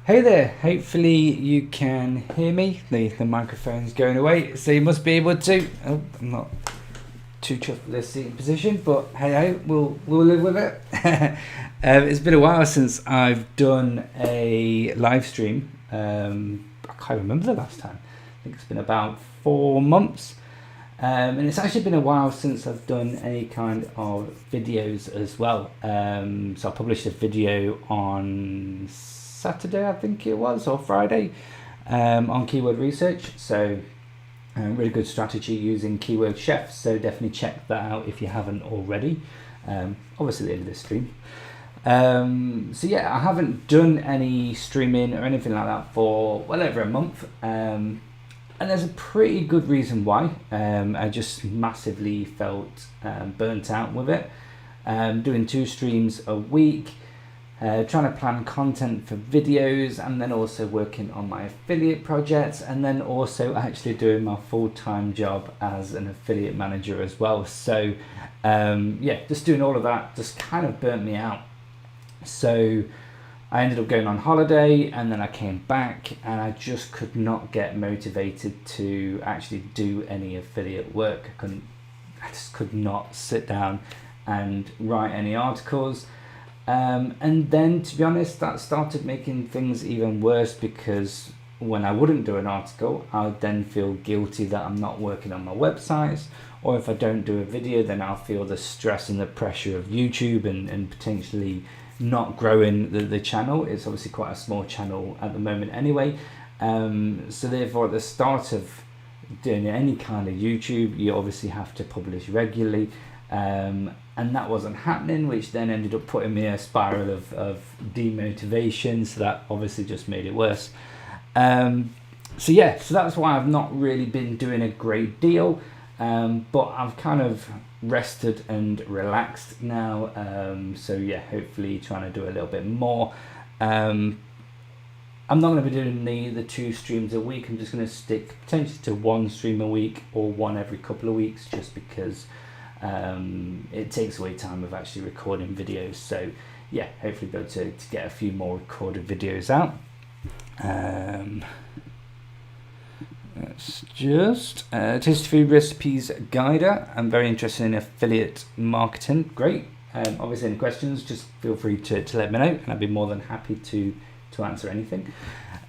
Hey there, hopefully you can hear me. The microphone's going away, so you must be able to. Oh, I'm not too chuffed with this seating position, but hey ho, we'll live with it. It's been a while since I've done a live stream. I can't remember the last time. I think it's been about 4 months. And it's actually been a while since I've done any kind of videos as well. So I published a video on Saturday, I think it was, or Friday, on keyword research. So really good strategy using keyword chefs. So definitely check that out if you haven't already. Obviously at the end of this stream. So yeah, I haven't done any streaming or anything like that for well over a month. And there's a pretty good reason why. I just massively felt burnt out with it. Doing 2 streams a week, trying to plan content for videos, and then also working on my affiliate projects, and then also actually doing my full-time job as an affiliate manager as well. So yeah, just doing all of that just kind of burnt me out. So I ended up going on holiday, and then I came back and I just could not get motivated to actually do any affiliate work. I just could not sit down and write any articles. And then, to be honest, that started making things even worse, because when I wouldn't do an article, I would then feel guilty that I'm not working on my websites, or if I don't do a video, then I'll feel the stress and the pressure of YouTube and potentially not growing the channel. It's obviously quite a small channel at the moment anyway. So therefore, at the start of doing any kind of YouTube, you obviously have to publish regularly. And that wasn't happening, which then ended up putting me in a spiral of demotivation. So that obviously just made it worse. So yeah, so that's why I've not really been doing a great deal. But I've kind of rested and relaxed now. So yeah, hopefully trying to do a little bit more. I'm not going to be doing the 2 streams a week. I'm just going to stick potentially to 1 stream a week, or 1 every couple of weeks, just because it takes away time of actually recording videos. So yeah, hopefully be able to get a few more recorded videos out. Let's just Tasty Food Recipes Guider. I'm very interested in affiliate marketing. Great. Obviously any questions, just feel free to let me know, and I'd be more than happy to answer anything.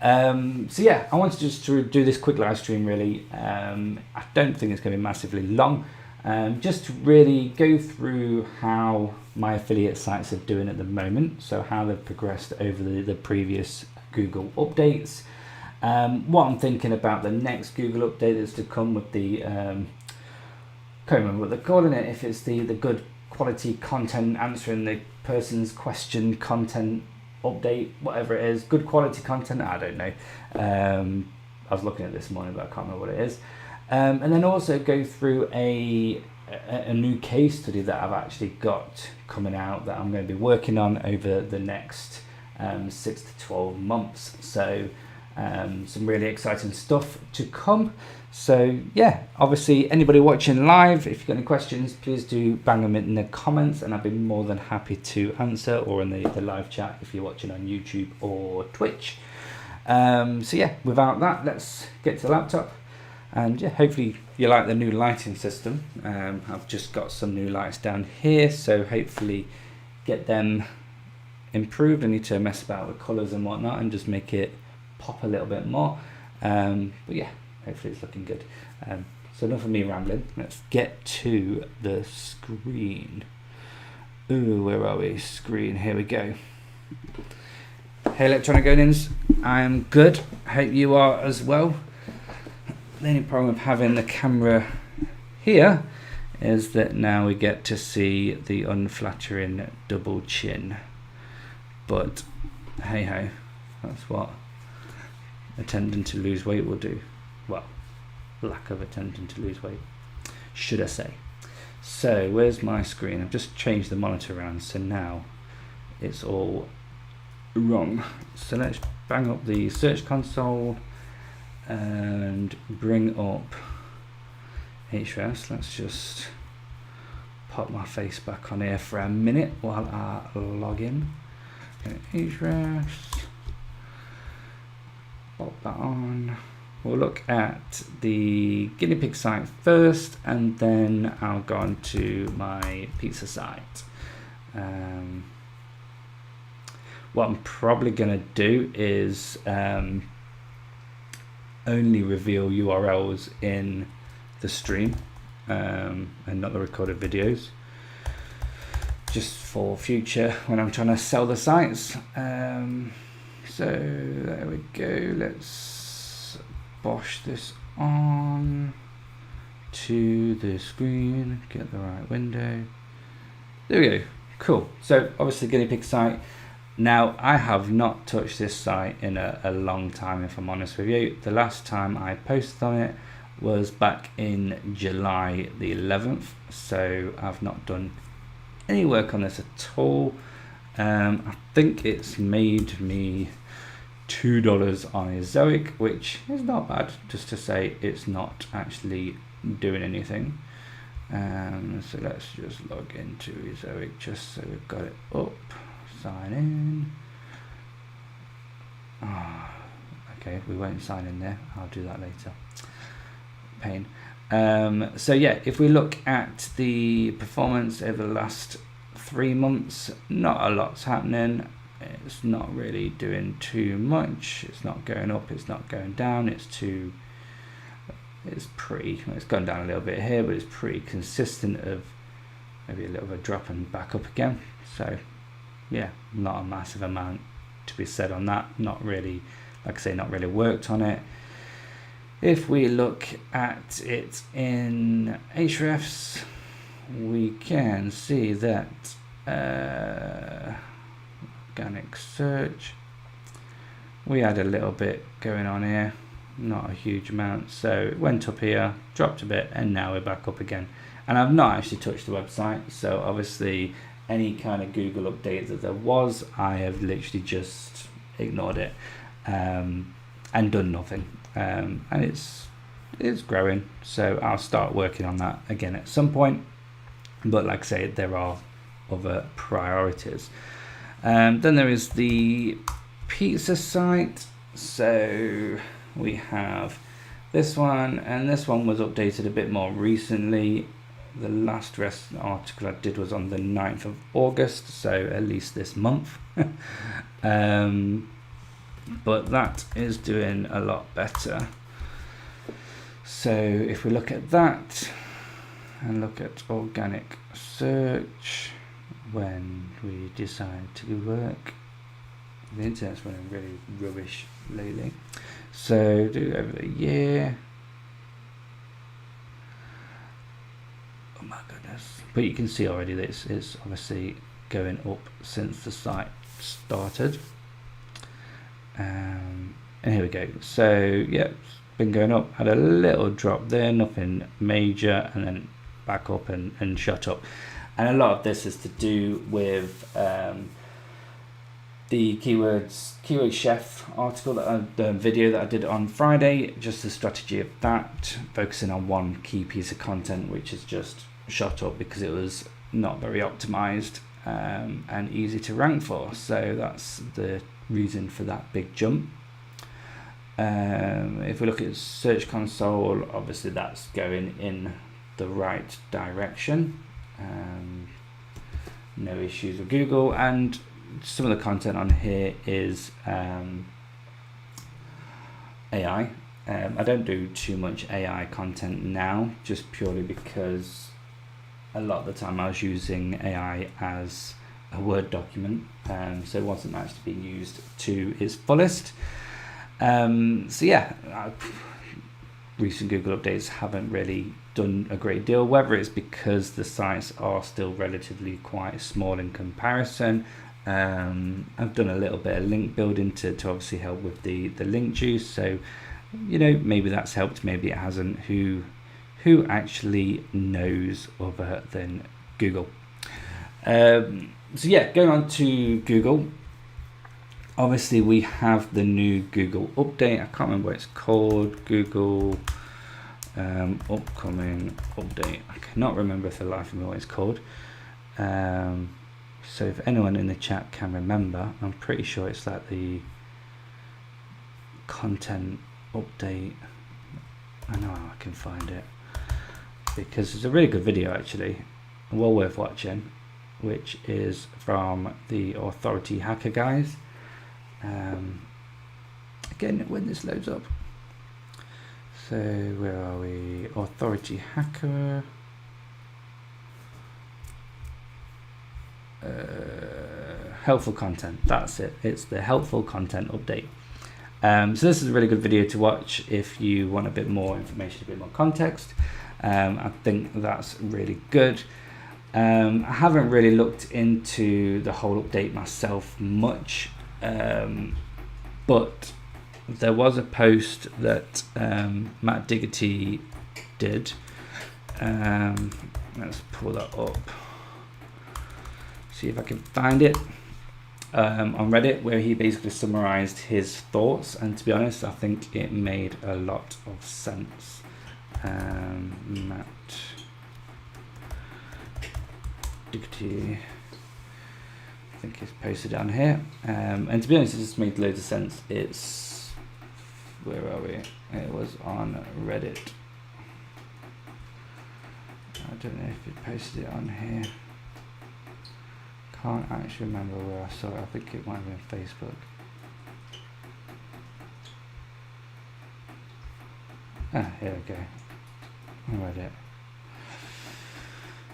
So yeah, I wanted just to do this quick live stream really. I don't think it's going to be massively long. Just to really go through how my affiliate sites are doing at the moment, so how they've progressed over the previous Google updates, what I'm thinking about the next Google update that's to come with the, can't remember what they're calling it, if it's the good quality content, answering the person's question content update, whatever it is, good quality content, I don't know. I was looking at this morning, but I can't remember what it is. And then also go through a new case study that I've actually got coming out that I'm going to be working on over the next 6 to 12 months. So some really exciting stuff to come. So yeah, obviously anybody watching live, if you've got any questions, please do bang them in the comments, and I'll be more than happy to answer, or in the live chat if you're watching on YouTube or Twitch. So yeah, without that, let's get to the laptop. And yeah, hopefully you like the new lighting system. I've just got some new lights down here, so hopefully get them improved. I need to mess about with colours and whatnot and just make it pop a little bit more. But yeah, hopefully it's looking good. So enough of me rambling. Let's get to the screen. Ooh, where are we? Screen, here we go. Hey Electronic Onions, I am good. Hope you are as well. The only problem with having the camera here is that now we get to see the unflattering double chin. But hey ho, that's what attempting to lose weight will do. Well, lack of attempting to lose weight, should I say. So where's my screen? I've just changed the monitor around, so now it's all wrong. So let's bang up the search console and bring up Hrefs. Let's just pop my face back on here for a minute while I log in. Hrefs. pop that on. We'll look at the guinea pig site first, and then I'll go on to my pizza site. What I'm probably going to do is only reveal URLs in the stream and not the recorded videos, just for future when I'm trying to sell the sites. So there we go. Let's bosh this on to the screen, get the right window. There we go. Cool. So obviously guinea pig site. Now I have not touched this site in a long time, if I'm honest with you. The last time I posted on it was back in July the 11th. So I've not done any work on this at all. I think it's made me $2 on Ezoic, which is not bad, just to say it's not actually doing anything. So let's just log into Ezoic just so we've got it up. Sign in. Okay, we won't sign in there. I'll do that later. Pain. So yeah, if we look at the performance over the last 3 months, not a lot's happening. It's not really doing too much. It's not going up, it's not going down. It's gone down a little bit here, but it's pretty consistent of maybe a little bit of a drop and back up again. So yeah, not a massive amount to be said on that. Not really, like I say, not really worked on it. If we look at it in Ahrefs, we can see that organic search, we had a little bit going on here, not a huge amount. So it went up here, dropped a bit, and now we're back up again. And I've not actually touched the website, so obviously any kind of Google update that there was, I have literally just ignored it and done nothing. And it's growing, so I'll start working on that again at some point. But like I say, there are other priorities. Then there is the pizza site. So we have this one, and this one was updated a bit more recently. The last article I did was on the 9th of August, so at least this month. But that is doing a lot better. So if we look at that and look at organic search, when we decide to work, the internet's running really rubbish lately. So do it over the year. Oh my goodness. But you can see already that it's obviously going up since the site started. And here we go. So yeah, it's been going up, had a little drop there, nothing major, and then back up and shot up. And a lot of this is to do with the keyword chef article, the video that I did on Friday, just the strategy of that, focusing on one key piece of content which has just shot up because it was not very optimized and easy to rank for. So that's the reason for that big jump. If we look at Search Console, obviously that's going in the right direction. No issues with Google, and some of the content on here is AI. I don't do too much AI content now, just purely because a lot of the time I was using AI as a Word document, so it wasn't actually being used to its fullest. So yeah, recent Google updates haven't really done a great deal, whether it's because the sites are still relatively quite small in comparison. I've done a little bit of link building to obviously help with the link juice, so you know, maybe that's helped, maybe it hasn't. Who actually knows other than Google? So yeah, going on to Google, obviously we have the new Google update. I can't remember what it's called. Google upcoming update. I cannot remember for the life of me what it's called. So if anyone in the chat can remember, I'm pretty sure it's like the content update. I know I can find it because it's a really good video actually, well worth watching, which is from the Authority Hacker guys. Again, when this loads up. So where are we? Authority Hacker. Helpful content. That's it. It's the helpful content update. So this is a really good video to watch if you want a bit more information, a bit more context. I think that's really good. I haven't really looked into the whole update myself much, but there was a post that Matt Diggity did. Let's pull that up, see if I can find it, on Reddit, where he basically summarized his thoughts, and to be honest I think it made a lot of sense. Matt Diggity, I think he's posted on here, and to be honest it just made loads of sense. It's, where are we? It was on Reddit. I don't know if he posted it on here. Can't actually remember where I saw it. I think it might have been Facebook. Here we go. I read it.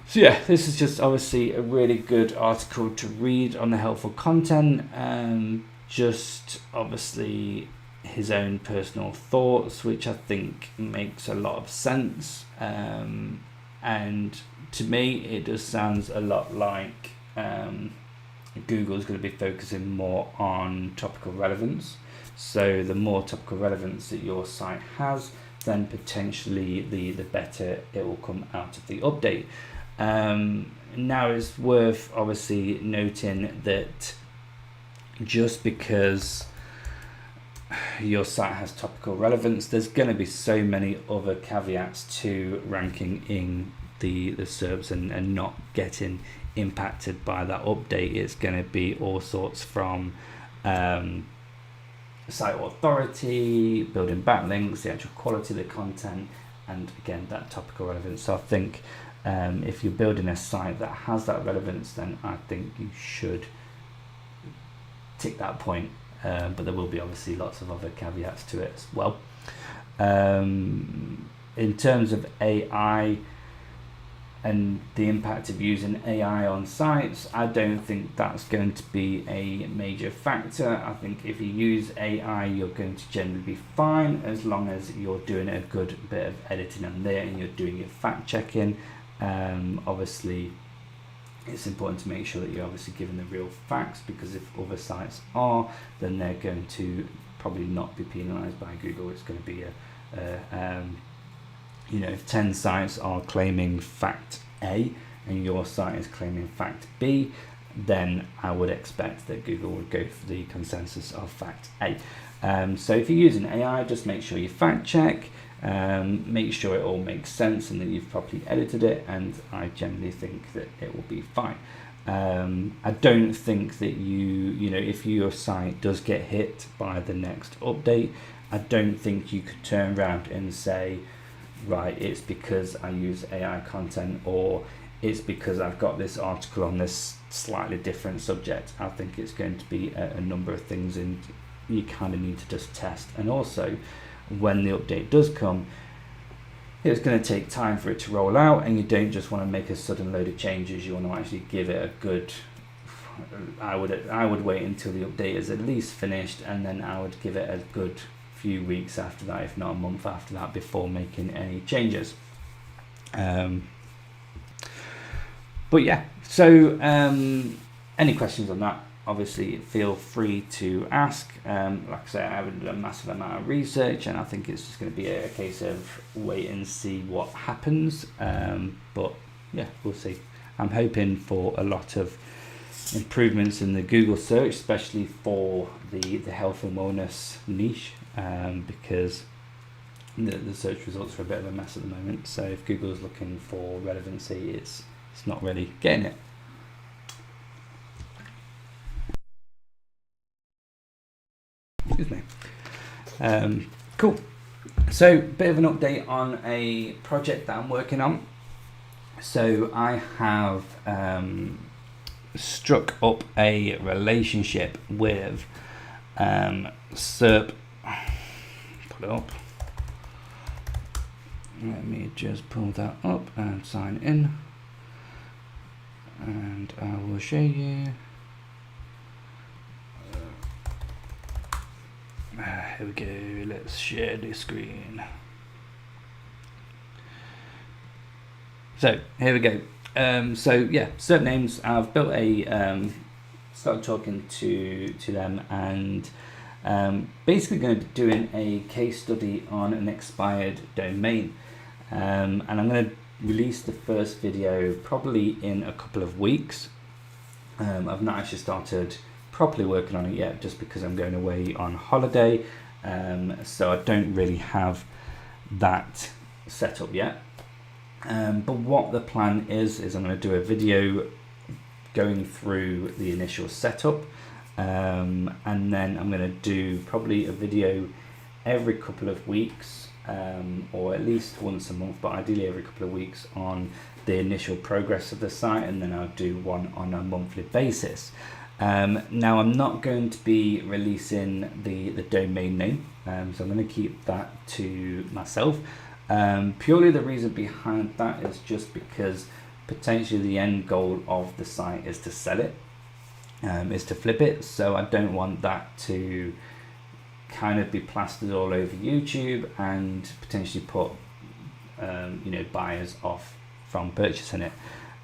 So yeah, this is just obviously a really good article to read on the helpful content, and just obviously his own personal thoughts, which I think makes a lot of sense. And to me, it just sounds a lot like Google's going to be focusing more on topical relevance. So the more topical relevance that your site has, then potentially the better it will come out of the update. Now it's worth obviously noting that just because your site has topical relevance, there's going to be so many other caveats to ranking in the SERPs and not getting impacted by that update. It's going to be all sorts from site authority, building backlinks, the actual quality of the content, and again that topical relevance. So I think if you're building a site that has that relevance, then I think you should tick that point, but there will be obviously lots of other caveats to it as well. In terms of AI and the impact of using AI on sites, I don't think that's going to be a major factor. I think if you use AI, you're going to generally be fine as long as you're doing a good bit of editing on there and you're doing your fact checking. Obviously it's important to make sure that you're obviously giving the real facts, because if other sites are, then they're going to probably not be penalized by Google. It's going to be if 10 sites are claiming fact A and your site is claiming fact B, then I would expect that Google would go for the consensus of fact A. So if you're using AI, just make sure you fact check, make sure it all makes sense and that you've properly edited it, and I generally think that it will be fine. I don't think that if your site does get hit by the next update, I don't think you could turn around and say, right, it's because I use AI content, or it's because I've got this article on this slightly different subject. I think it's going to be a number of things, and you kind of need to just test. And also, when the update does come, it's going to take time for it to roll out, and you don't just want to make a sudden load of changes. You want to actually give it a good, I would wait until the update is at least finished, and then I would give it a good few weeks after that, if not a month after that, before making any changes. But yeah, so any questions on that, obviously feel free to ask. Like I say, I haven't done a massive amount of research, and I think it's just going to be a case of wait and see what happens. But yeah, we'll see. I'm hoping for a lot of improvements in the Google search, especially for the health and wellness niche, because the search results are a bit of a mess at the moment. So if Google's looking for relevancy, it's not really getting it. Excuse me. Cool. So, bit of an update on a project that I'm working on. So, I have struck up a relationship with SERP. Put it up. Let me just pull that up and sign in. And I will show you. Here we go, let's share the screen. So here we go. So yeah, certain names. I've built a started talking to them, and basically going to be doing a case study on an expired domain, and I'm going to release the first video probably in a couple of weeks. I've not actually started properly working on it yet, just because I'm going away on holiday, so I don't really have that set up yet. But what the plan is I'm going to do a video going through the initial setup, and then I'm going to do probably a video every couple of weeks, or at least once a month, but ideally every couple of weeks, on the initial progress of the site, and then I'll do one on a monthly basis. Now I'm not going to be releasing the domain name, so I'm going to keep that to myself. Purely the reason behind that is just because potentially the end goal of the site is to sell it, is to flip it, so I don't want that to kind of be plastered all over YouTube and potentially put buyers off from purchasing it.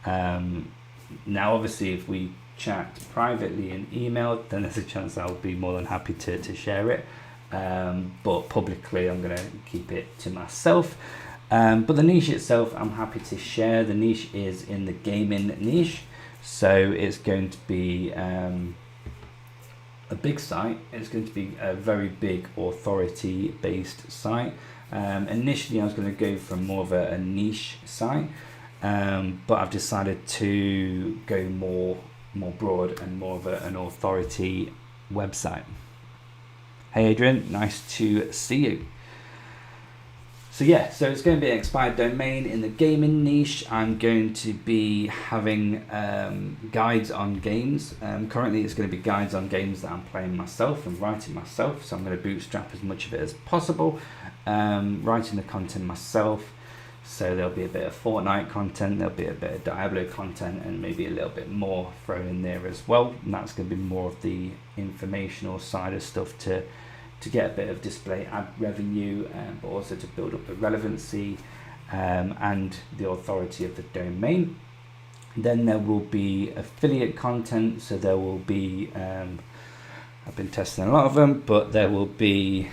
Now obviously if we chat privately in email, then there's a chance I'll be more than happy to share it, but publicly I'm going to keep it to myself. But the niche itself I'm happy to share. The niche is in the gaming niche, so it's going to be a big site. It's going to be a very big authority based site. Initially I was going to go for more of a niche site, but I've decided to go more broad and more of an authority website. Hey Adrian, nice to see you. So yeah, so it's going to be an expired domain in the gaming niche. I'm going to be having guides on games. Currently it's going to be guides on games that I'm playing myself and writing myself, so I'm going to bootstrap as much of it as possible, writing the content myself. So there'll be a bit of Fortnite content, there'll be a bit of Diablo content, and maybe a little bit more thrown in there as well. And that's going to be more of the informational side of stuff to get a bit of display ad revenue, but also to build up the relevancy and the authority of the domain. Then there will be affiliate content, so there will be, I've been testing a lot of them, but there will be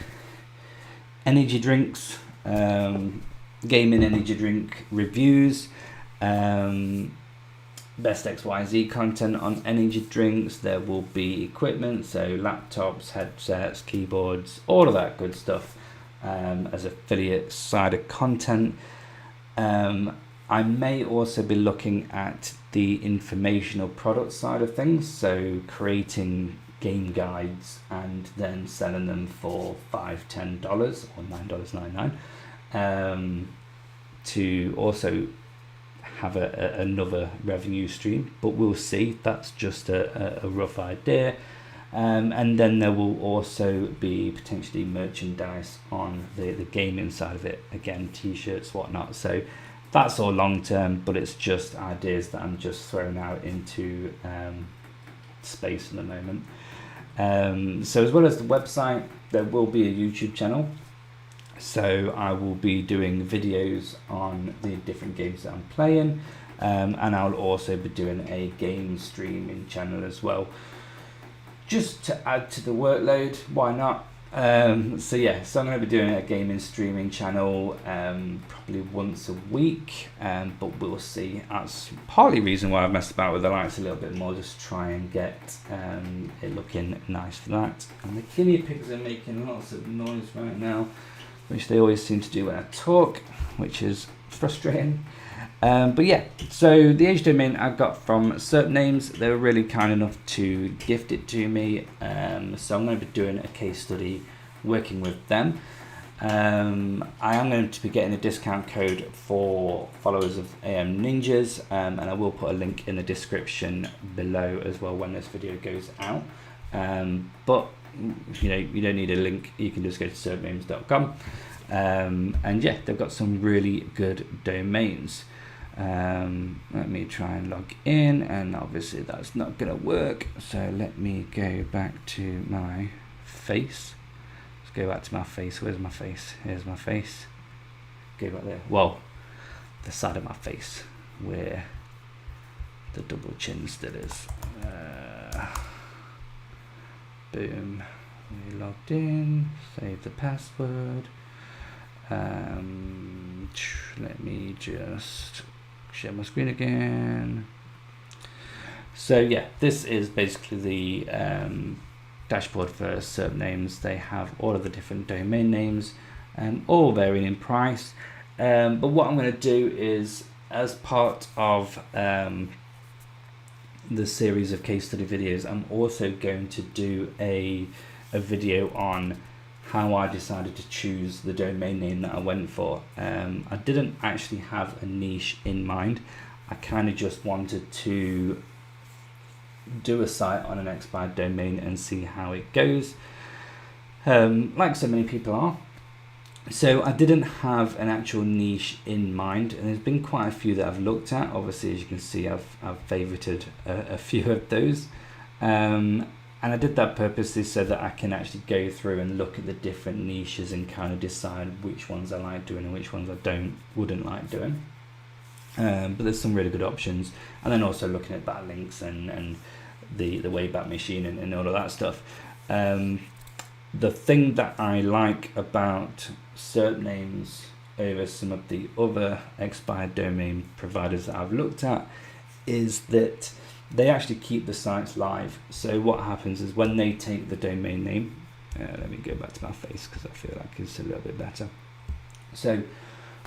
energy drinks, gaming energy drink reviews, best XYZ content on energy drinks. There will be equipment, so laptops, headsets, keyboards, all of that good stuff, as affiliate side of content. I may also be looking at the informational product side of things, so creating game guides and then selling them for $5-10 or $9.99, to also have another revenue stream, but we'll see. That's just a rough idea. And then there will also be potentially merchandise on the gaming side of it, again, t-shirts, whatnot. So that's all long term, but it's just ideas that I'm just throwing out into space at the moment. So as well as the website, there will be a YouTube channel. So I will be doing videos on the different games that I'm playing, and I'll also be doing a game streaming channel as well, just to add to the workload. Why not? So yeah, so I'm going to be doing a gaming streaming channel probably once a week, but we'll see. That's partly the reason why I've messed about with the lights a little bit more, just try and get it looking nice for that. And the guinea pigs are making lots of noise right now, which they always seem to do when I talk, which is frustrating. But yeah, so the age domain I got from certain names. They were really kind enough to gift it to me. So I'm going to be doing a case study working with them. I am going to be getting a discount code for followers of AM Ninjas, and I will put a link in the description below as well when this video goes out. But you know, you don't need a link, you can just go to serpnames.com. And yeah, they've got some really good domains. Let me try and log in, and obviously that's not gonna work, so let me go back to my face. Let's go back to my face. Where's my face? Here's my face. Go back there. Well, the side of my face where the double chin still is. Boom. We logged in. Save the password. Let me just share my screen again. So yeah, this is basically the dashboard for SERP names. They have all of the different domain names, all varying in price. But what I'm going to do is, as part of the series of case study videos, I'm also going to do a video on how I decided to choose the domain name that I went for. I didn't actually have a niche in mind. I kind of just wanted to do a site on an expired domain and see how it goes, like so many people are. So I didn't have an actual niche in mind, and there's been quite a few that I've looked at. Obviously, as you can see, I've favorited a few of those. And I did that purposely so that I can actually go through and look at the different niches and kind of decide which ones I like doing and which ones I wouldn't like doing. But there's some really good options, and then also looking at backlinks and the Wayback Machine and all of that stuff. The thing that I like about SERP names over some of the other expired domain providers that I've looked at is that they actually keep the sites live. So what happens is when they take the domain name, let me go back to my face because I feel like it's a little bit better. So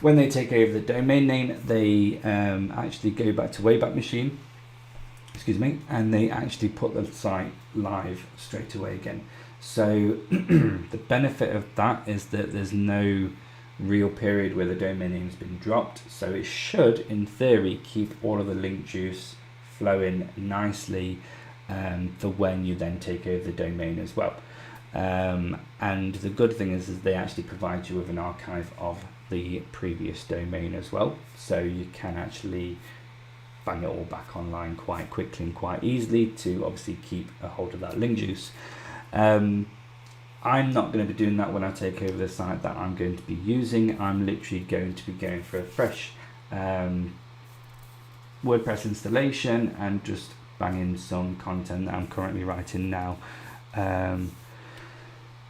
when they take over the domain name, they actually go back to Wayback Machine, and they actually put the site live straight away again. So the benefit of that is that there's no real period where the domain name's been dropped. So it should, in theory, keep all of the link juice flowing nicely for when you then take over the domain as well. And the good thing is they actually provide you with an archive of the previous domain as well, so you can actually bang it all back online quite quickly and quite easily to obviously keep a hold of that link juice. I'm not going to be doing that when I take over the site that I'm going to be using. I'm literally going to be going for a fresh WordPress installation and just banging some content that I'm currently writing now,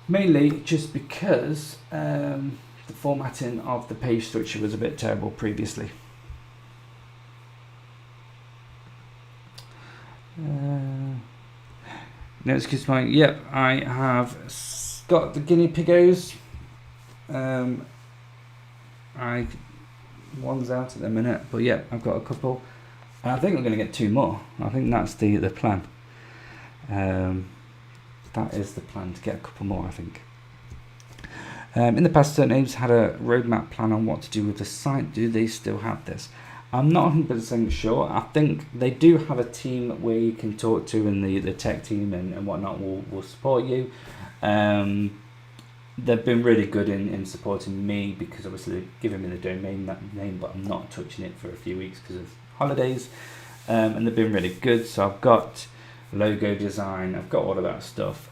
mainly just because the formatting of the page structure was a bit terrible previously. No, excuse me. Yep, I have got the guinea piggos. One's out at the minute, but yeah, I've got a couple. And I think I'm going to get 2 more. I think that's the plan. That is the plan, to get a couple more, I think. In the past, SERP names had a roadmap plan on what to do with the site. Do they still have this? I'm not 100% sure. I think they do have a team where you can talk to, and the tech team and whatnot will support you. They've been really good in supporting me, because obviously they've given me the domain name, but I'm not touching it for a few weeks because of holidays. And they've been really good. So I've got logo design, I've got all of that stuff.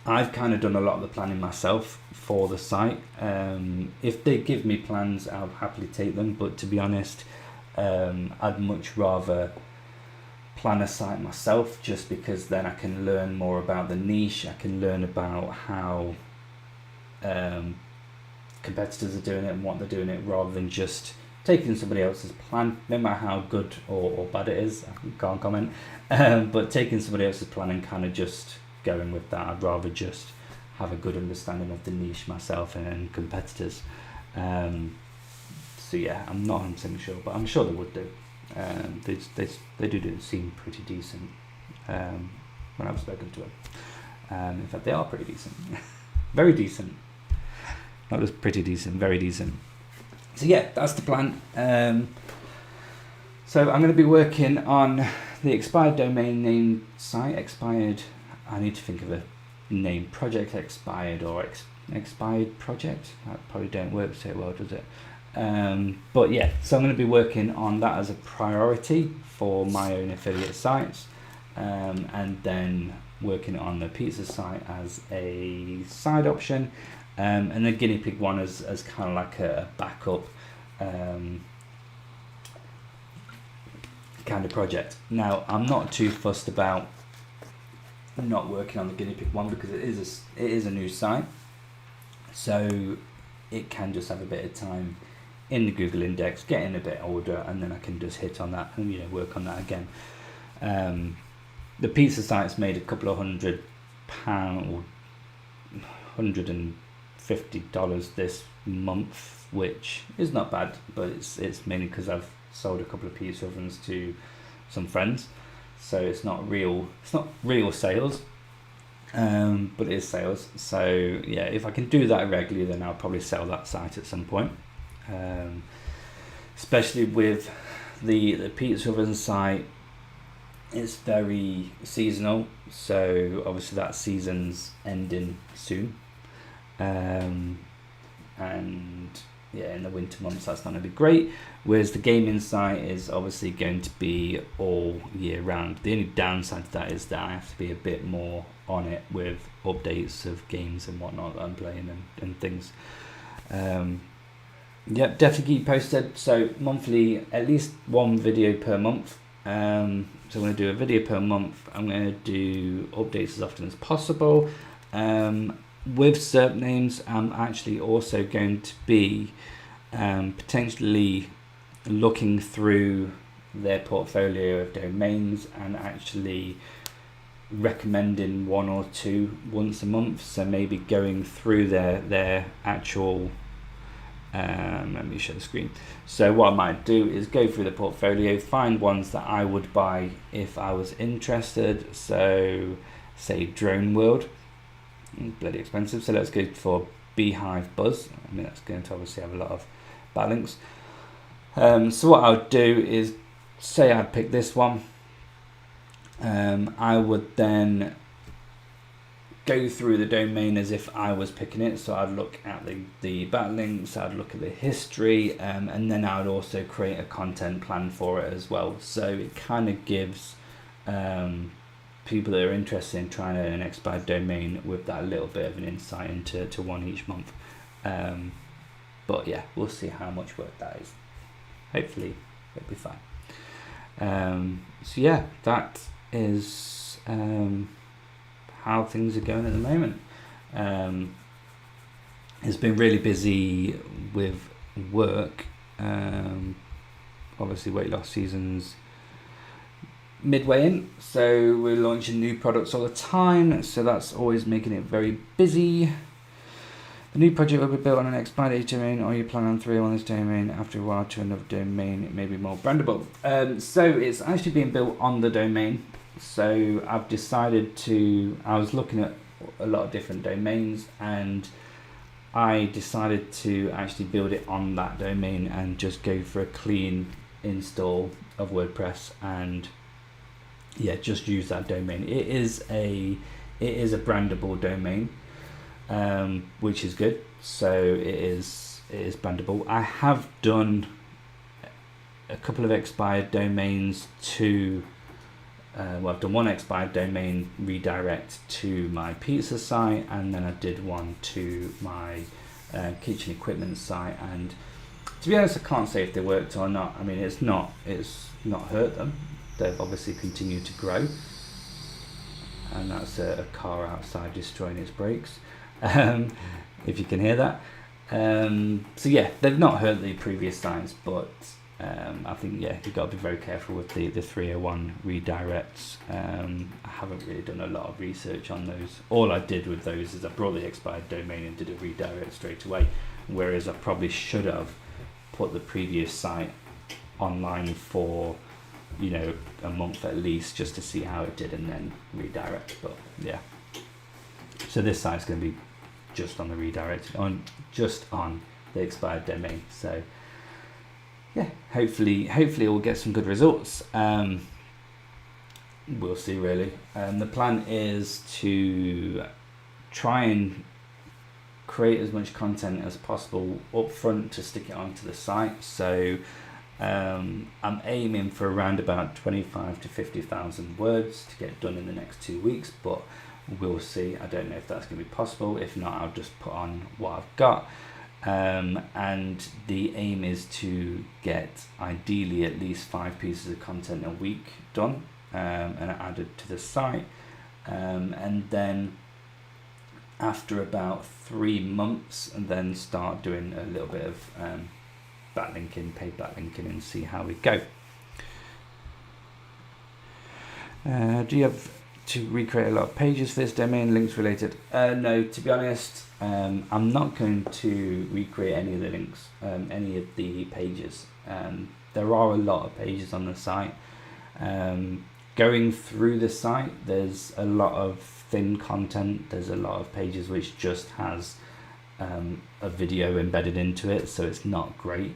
I've kind of done a lot of the planning myself for the site. If they give me plans, I'll happily take them, but to be honest, I'd much rather plan a site myself, just because then I can learn more about the niche. I can learn about how competitors are doing it and what they're doing it, rather than just taking somebody else's plan, no matter how good or bad it is. I can't comment, but taking somebody else's plan and kind of just going with that. I'd rather just have a good understanding of the niche myself and competitors. So yeah, I'm not 100% sure, but I'm sure they would do. They do seem pretty decent when I've spoken to them. In fact, they are pretty decent. Very decent. Not just pretty decent, very decent. So yeah, that's the plan. So I'm going to be working on the expired domain name site. Expired, I need to think of a name. Project expired or expired project. That probably don't work so well, does it? But yeah, so I'm going to be working on that as a priority for my own affiliate sites, and then working on the pizza site as a side option, and the guinea pig one as kind of like a backup kind of project. Now, I'm not too fussed about not working on the guinea pig one because it is a new site, so it can just have a bit of time in the Google index, getting a bit older, and then I can just hit on that and work on that again. The pizza site's made a couple of £100 or $150 this month, which is not bad, but it's mainly because I've sold a couple of pizza ovens to some friends, so it's not real sales, but it is sales. So yeah, if I can do that regularly, then I'll probably sell that site at some point, especially with the pizza oven site. It's very seasonal, so obviously that season's ending soon, and yeah, in the winter months that's not going to be great, whereas the gaming site is obviously going to be all year round. The only downside to that is that I have to be a bit more on it with updates of games and whatnot that I'm playing and things. Yep, definitely keep posted. So monthly, at least one video per month. So I'm going to do a video per month. I'm going to do updates as often as possible. With SERP names, I'm actually also going to be potentially looking through their portfolio of domains and actually recommending one or two once a month. So maybe going through their actual let me share the screen. So what I might do is go through the portfolio, find ones that I would buy if I was interested. So say Drone World, bloody expensive, so let's go for Beehive Buzz. I mean, that's going to obviously have a lot of backlinks. So what I would do is say I'd pick this one. I would then go through the domain as if I was picking it. So I'd look at the backlinks, I'd look at the history, and then I would also create a content plan for it as well. So it kind of gives people that are interested in trying an expired domain with that little bit of an insight into one each month. But yeah, we'll see how much work that is. Hopefully it'll be fine. So yeah, that is how things are going at the moment. It's been really busy with work. Obviously weight loss season's midway in, so we're launching new products all the time, so that's always making it very busy. The new project will be built on an expired domain, or you plan on 3 on this domain after a while to another domain. It may be more brandable. So it's actually being built on the domain. So I've decided I was looking at a lot of different domains, and I decided to actually build it on that domain and just go for a clean install of WordPress, and yeah, just use that domain. It is a brandable domain, which is good. So it is brandable. I have done a couple of expired domains to I've done one expired domain redirect to my pizza site, and then I did one to my kitchen equipment site, and to be honest, I can't say if they worked or not. I mean, it's not hurt them. They've obviously continued to grow, and that's a car outside destroying its brakes, if you can hear that. So yeah, they've not hurt the previous sites, but I think you've got to be very careful with the 301 redirects. I haven't really done a lot of research on those. All I did with those is I brought the expired domain and did a redirect straight away, whereas I probably should have put the previous site online for a month at least, just to see how it did and then redirect. But yeah, So this site's going to be just on the redirected, just on the expired domain. So yeah, hopefully we'll get some good results. We'll see really. The plan is to try and create as much content as possible up front to stick it onto the site. So I'm aiming for around about 25 to 50,000 words to get done in the next 2 weeks, but we'll see. I don't know if that's going to be possible. If not, I'll just put on what I've got. And the aim is to get ideally at least 5 pieces of content a week done and added to the site. And then after about 3 months, and then start doing a little bit of backlinking, paid backlinking, and see how we go. Do you have to recreate a lot of pages for this domain, links related? No, to be honest, I'm not going to recreate any of the links, any of the pages. There are a lot of pages on the site. Going through the site, there's a lot of thin content. There's a lot of pages which just has a video embedded into it, so it's not great.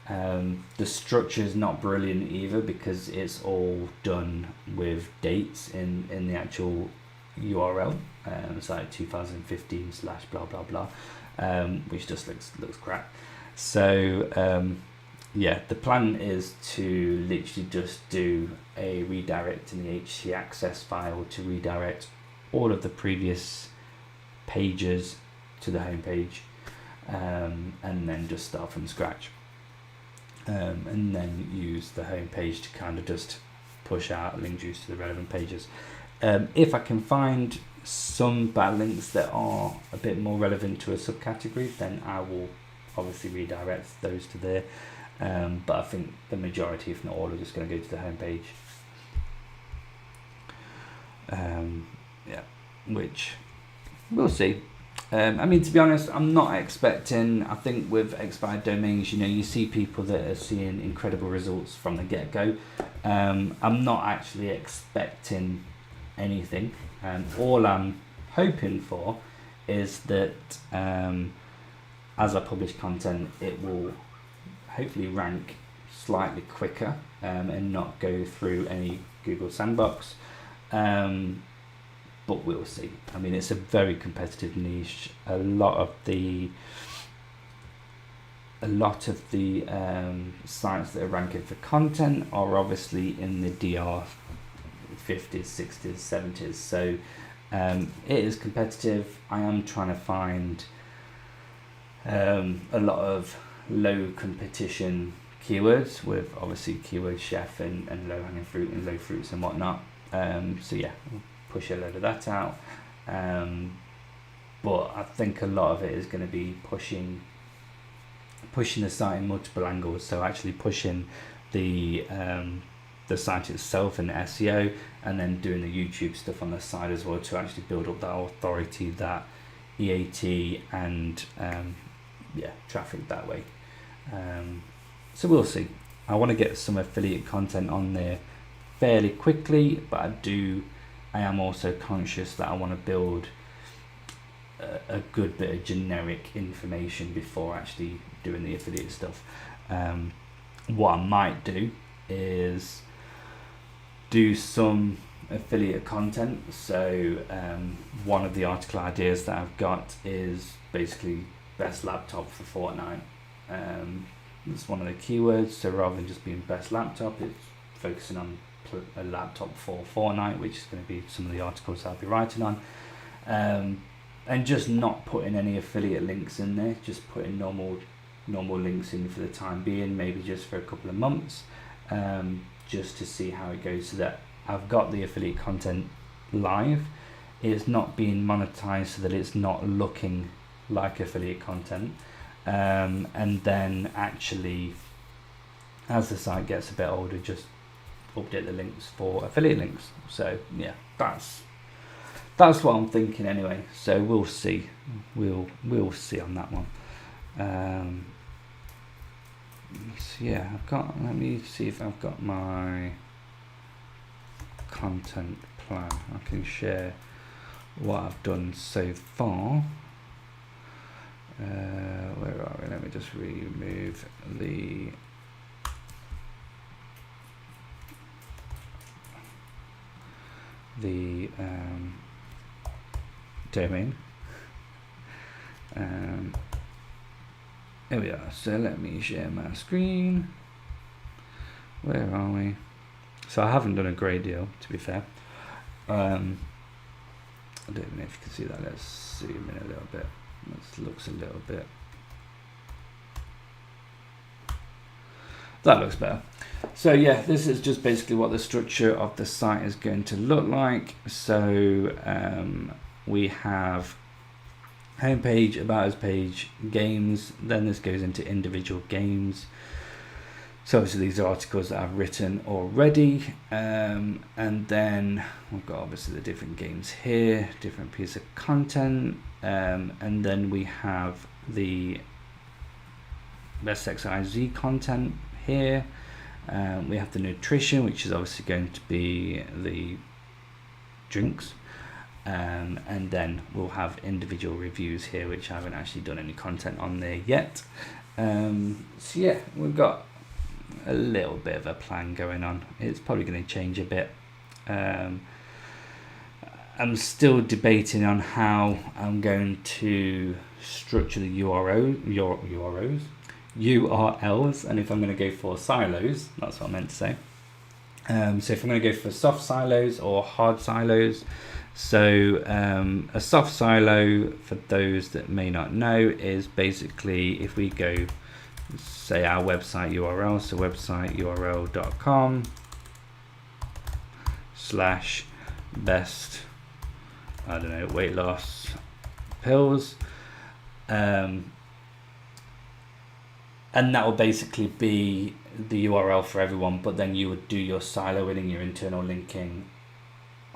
The structure is not brilliant either, because it's all done with dates in the actual URL. It's like 2015 / blah blah blah, which just looks crap. So yeah, the plan is to literally just do a redirect in the HT access file to redirect all of the previous pages to the home page, and then just start from scratch, and then use the home page to kind of just push out link juice to the relevant pages. If I can find some backlinks that are a bit more relevant to a subcategory, then I will obviously redirect those to there. But I think the majority, if not all, are just going to go to the home page. Yeah, which we'll see. I mean, to be honest, I'm not expecting. I think with expired domains, you see people that are seeing incredible results from the get-go. I'm not actually expecting anything. All I'm hoping for is that as I publish content, it will hopefully rank slightly quicker and not go through any Google sandbox. But we'll see. I mean, it's a very competitive niche. A lot of the sites that are ranking for content are obviously in the DR 50s, 60s, 70s. So it is competitive. I am trying to find a lot of low competition keywords with obviously keyword chef and low hanging fruit and low fruits and whatnot. So yeah, we'll push a load of that out. But I think a lot of it is going to be pushing the site in multiple angles. So actually pushing the site itself and SEO, and then doing the YouTube stuff on the side as well to actually build up that authority, that EAT, and traffic that way. So we'll see. I want to get some affiliate content on there fairly quickly, but I am also conscious that I want to build a good bit of generic information before actually doing the affiliate stuff. What I might do is do some affiliate content. So one of the article ideas that I've got is basically best laptop for Fortnite. That's one of the keywords. So rather than just being best laptop, it's focusing on a laptop for Fortnite, which is going to be some of the articles I'll be writing on. And just not putting any affiliate links in there, just putting normal links in for the time being, maybe just for a couple of months, just to see how it goes, so that I've got the affiliate content live. It's not being monetized, so that it's not looking like affiliate content. And then actually, as the site gets a bit older, just update the links for affiliate links. So yeah, that's what I'm thinking anyway. So we'll see. We'll see on that one. So yeah, let me see if I've got my content plan. I can share what I've done so far. Where are we? Let me just remove the domain. Here we are. So let me share my screen. Where are we? So I haven't done a great deal, to be fair. I don't know if you can see that. Let's zoom in a little bit. This looks a little bit. That looks better. So yeah, this is just basically what the structure of the site is going to look like. So we have homepage, about us page, games, then this goes into individual games. So obviously these are articles that I've written already, and then we've got obviously the different games here, different piece of content, and then we have the best XYZ content here. We have the nutrition, which is obviously going to be the drinks, and then we'll have individual reviews here, which I haven't actually done any content on there yet. So yeah, we've got a little bit of a plan going on. It's probably going to change a bit. I'm still debating on how I'm going to structure the URLs, and if I'm going to go for silos. That's what I meant to say. So if I'm going to go for soft silos or hard silos. So a soft silo, for those that may not know, is basically if we go, say, our website URL, so websiteurl.com/best, I don't know, weight loss pills, and that will basically be the URL for everyone, but then you would do your siloing and your internal linking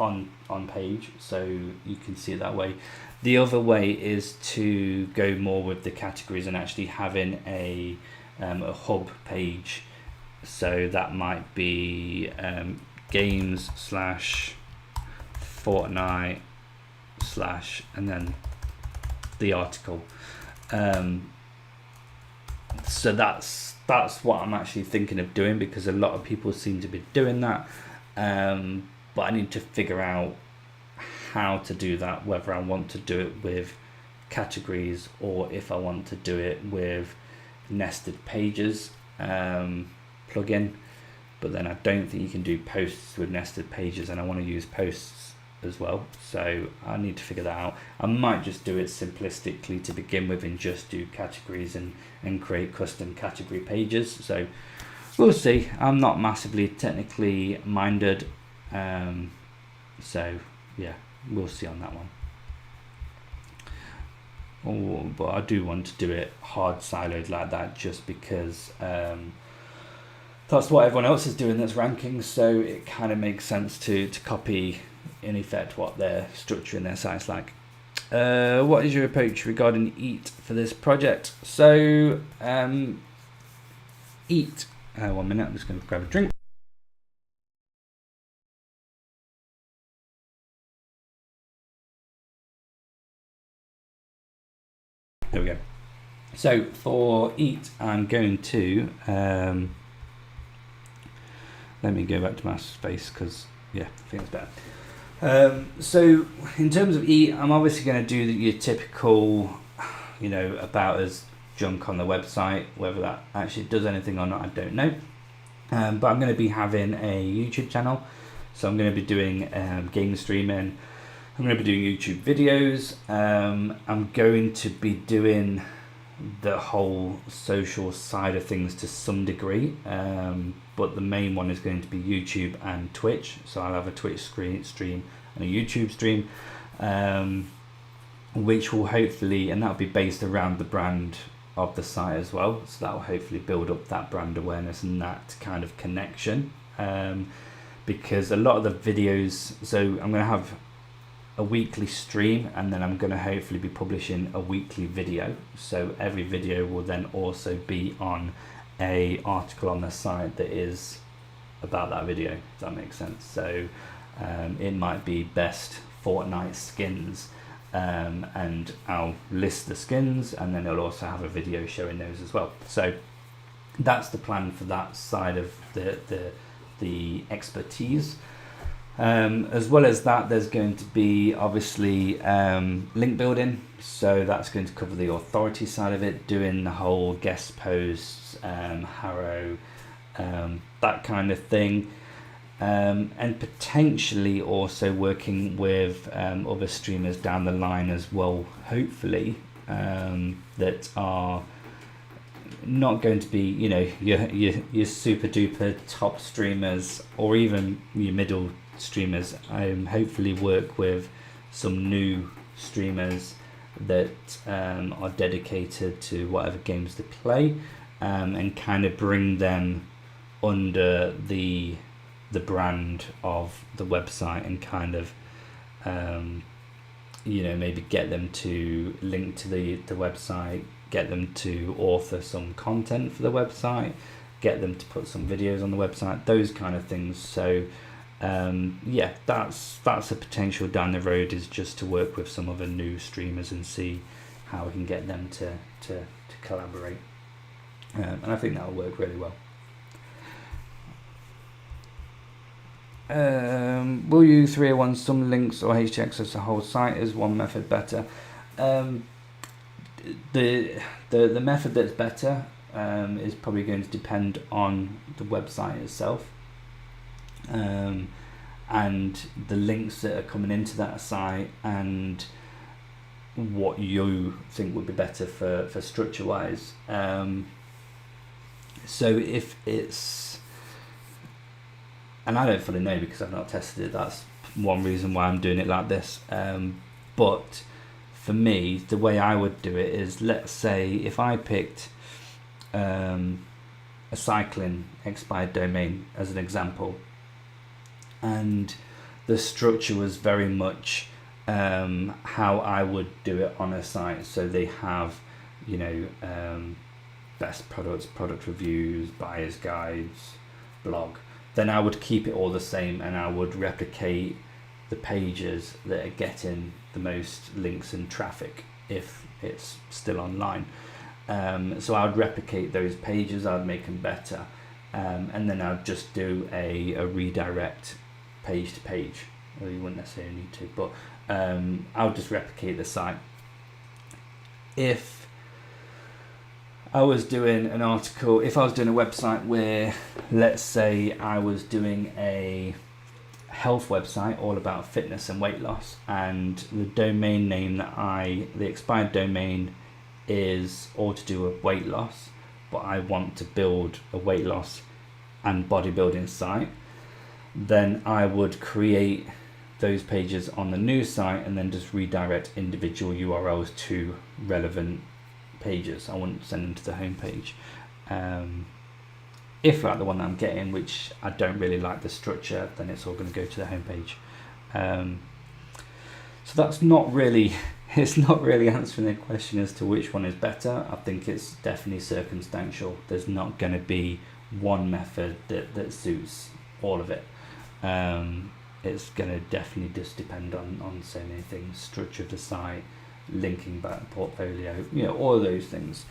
on page, so you can see it that way. The other way is to go more with the categories and actually having a hub page. So that might be games / Fortnite / and then the article. So that's what I'm actually thinking of doing, because a lot of people seem to be doing that. But I need to figure out how to do that, whether I want to do it with categories or if I want to do it with nested pages plugin. But then I don't think you can do posts with nested pages, and I want to use posts as well, so I need to figure that out. I might just do it simplistically to begin with and just do categories and create custom category pages. So we'll see. I'm not massively technically minded, so yeah, we'll see on that one. But I do want to do it hard siloed like that, just because that's what everyone else is doing that's ranking, so it kind of makes sense to copy in effect what they're structuring their sites like. What is your approach regarding EAT for this project? So EAT, 1 minute, I'm just going to grab a drink. There we go. So for EAT, I'm going to let me go back to my space, because yeah, I think it's better. So in terms of EAT, I'm obviously going to do your typical, about us junk on the website. Whether that actually does anything or not, I don't know. But I'm going to be having a YouTube channel, so I'm going to be doing game streaming. I'm going to be doing YouTube videos. I'm going to be doing the whole social side of things to some degree, but the main one is going to be YouTube and Twitch. So I'll have a Twitch stream and a YouTube stream, which will hopefully, and that'll be based around the brand of the site as well, so that will hopefully build up that brand awareness and that kind of connection, because a lot of the videos, so I'm going to have a weekly stream, and then I'm going to hopefully be publishing a weekly video. So every video will then also be on a article on the site that is about that video, if that makes sense. So it might be best Fortnite skins, and I'll list the skins, and then it'll also have a video showing those as well. So that's the plan for that side of the expertise. As well as that, there's going to be obviously link building, so that's going to cover the authority side of it, doing the whole guest posts, Harrow, that kind of thing, and potentially also working with other streamers down the line as well, hopefully, that are not going to be, you know, your super duper top streamers, or even your middle streamers. Hopefully work with some new streamers that are dedicated to whatever games they play, and kind of bring them under the brand of the website, and kind of you know, maybe get them to link to the website, get them to author some content for the website, get them to put some videos on the website, those kind of things. So yeah, that's a potential down the road, is just to work with some other new streamers and see how we can get them to collaborate, and I think that'll work really well. Will you 301 some links or HTX as a whole site? Is one method better? The method that's better is probably going to depend on the website itself, and the links that are coming into that site, and what you think would be better for structure wise. So if it's, and I don't fully know because I've not tested it, that's one reason why I'm doing it like this, but for me, the way I would do it is, let's say if I picked a cycling expired domain as an example, and the structure was very much how I would do it on a site. So they have, you know, best products, product reviews, buyer's guides, blog. Then I would keep it all the same, and I would replicate the pages that are getting the most links and traffic if it's still online. So I would replicate those pages, I'd make them better, and then I'd just do a redirect page to page. Well, you wouldn't necessarily need to, but I'll just replicate the site. If I was doing an article, if I was doing a website where, let's say I was doing a health website all about fitness and weight loss, and the domain name the expired domain is all to do with weight loss, but I want to build a weight loss and bodybuilding site, then I would create those pages on the new site and then just redirect individual URLs to relevant pages. I wouldn't send them to the home page. If like the one that I'm getting, which I don't really like the structure, then it's all going to go to the home page. So that's not really, it's not really answering the question as to which one is better. I think it's definitely circumstantial. There's not going to be one method that suits all of it. It's going to definitely just depend on so many things: structure of the site, linking back portfolio, you know, all of those things.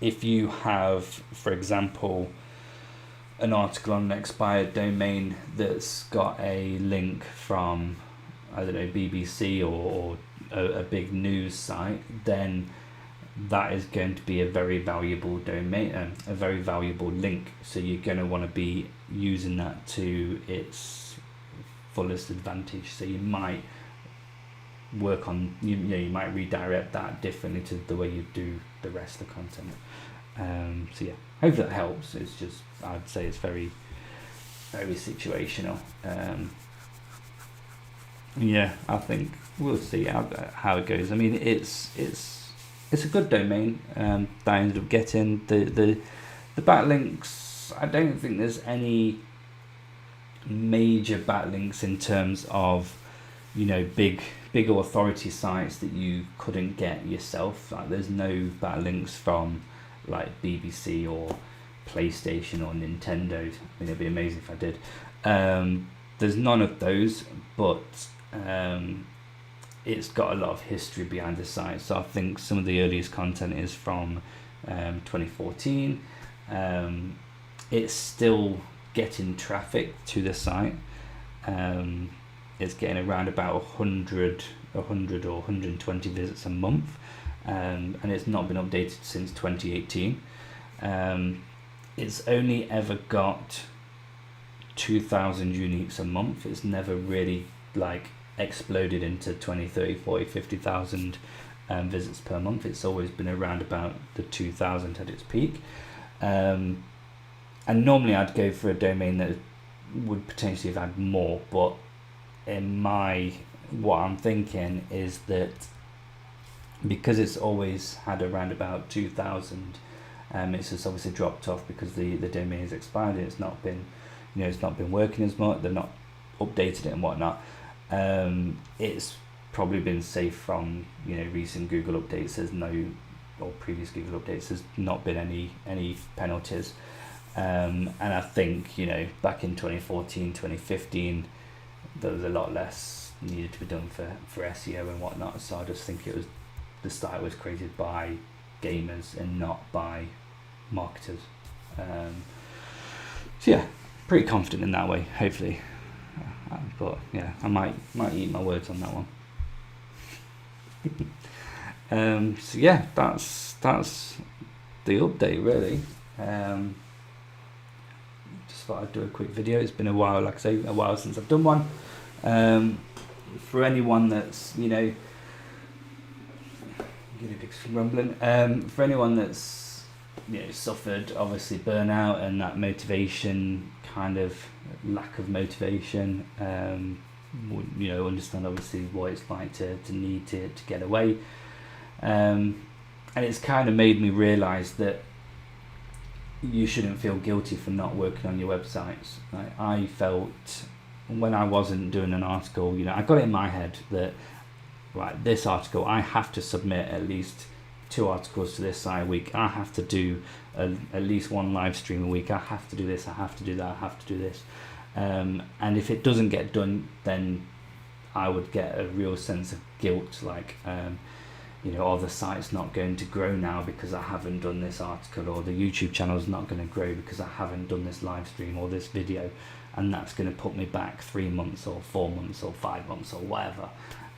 If you have, for example, an article on an expired domain that's got a link from, I don't know, BBC or a big news site, then that is going to be a very valuable domain, a very valuable link. So you're going to want to be using that to its fullest advantage. So you might work on, you might redirect that differently to the way you do the rest of the content. So yeah, hopefully that helps. It's just, I'd say it's very, very situational. Yeah, I think we'll see how it goes. I mean, it's a good domain that I ended up getting. The backlinks, I don't think there's any major backlinks in terms of, you know, big authority sites that you couldn't get yourself. Like, there's no backlinks from like BBC or PlayStation or Nintendo. I mean, it'd be amazing if I did. there's none of those, but it's got a lot of history behind the site. So I think some of the earliest content is from 2014. It's still getting traffic to the site. It's getting around about 100 or 120 visits a month, and it's not been updated since 2018. It's only ever got 2,000 uniques a month. It's never really like exploded into 20, 30, 40, 50,000 visits per month. It's always been around about the 2,000 at its peak. And normally I'd go for a domain that would potentially have had more, but what I'm thinking is that because it's always had around about 2,000, it's just obviously dropped off because the domain has expired. It's not been, it's not been working as much. They've not updated it and whatnot. It's probably been safe from recent Google updates. There's no, or previous Google updates, there's not been any penalties. And I think back in 2014, 2015, there was a lot less needed to be done for SEO and whatnot. So I just think the site was created by gamers and not by marketers. So yeah, pretty confident in that way, hopefully. But yeah, I might eat my words on that one. So yeah, that's the update really. Just thought I'd do a quick video. It's been a while, like I say, a while since I've done one. For anyone that's guinea pigs rumbling. For anyone that's suffered obviously burnout and that motivation, kind of lack of motivation, understand obviously what it's like to need to get away, and it's kind of made me realise that you shouldn't feel guilty for not working on your websites. Like, I felt when I wasn't doing an article, I got it in my head that right, this article, I have to submit at least 2 articles to this site a week. I have to do at least 1 live stream a week. I have to do this, I have to do that, I have to do this. And if it doesn't get done, then I would get a real sense of guilt, like, the site's not going to grow now because I haven't done this article, or the YouTube channel's not going to grow because I haven't done this live stream or this video, and that's going to put me back 3 months or 4 months or 5 months or whatever.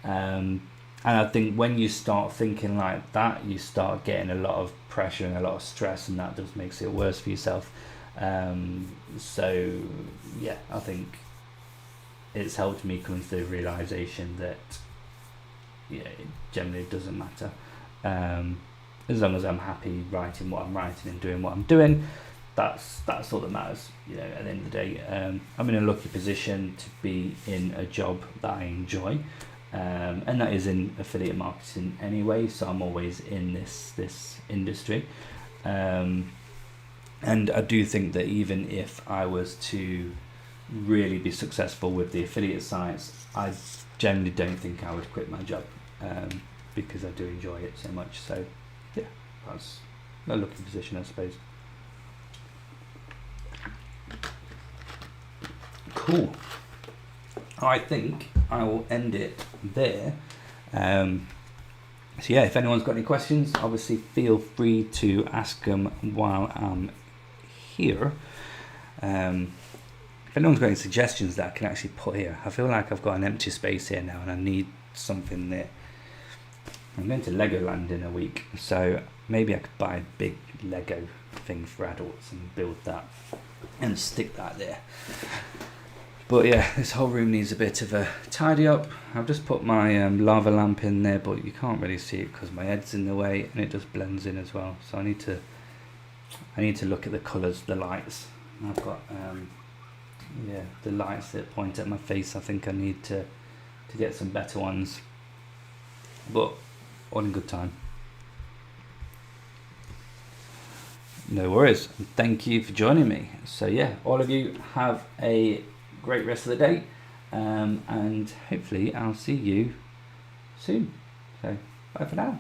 And I think when you start thinking like that, you start getting a lot of pressure and a lot of stress, and that just makes it worse for yourself. So yeah, I think it's helped me come to the realization that it generally doesn't matter, as long as I'm happy writing what I'm writing and doing what I'm doing. That's all that matters. At the end of the day, I'm in a lucky position to be in a job that I enjoy, and that is in affiliate marketing anyway. So I'm always in this industry, and I do think that even if I was to really be successful with the affiliate sites, I generally don't think I would quit my job, because I do enjoy it so much. So yeah, that's a lucky position, I suppose. Cool. I think I will end it there. So yeah, if anyone's got any questions, obviously feel free to ask them while I'm here. If anyone's got any suggestions that I can actually put here, I feel like I've got an empty space here now and I need something there. I'm going to Legoland in a week, so maybe I could buy a big Lego thing for adults and build that and stick that there. But yeah, this whole room needs a bit of a tidy up. I've just put my lava lamp in there, but you can't really see it because my head's in the way and it just blends in as well. So I need to look at the colours, the lights. I've got the lights that point at my face. I think I need to get some better ones, but all in good time. No worries. Thank you for joining me. So yeah, all of you have a great rest of the day, and hopefully I'll see you soon. So bye for now.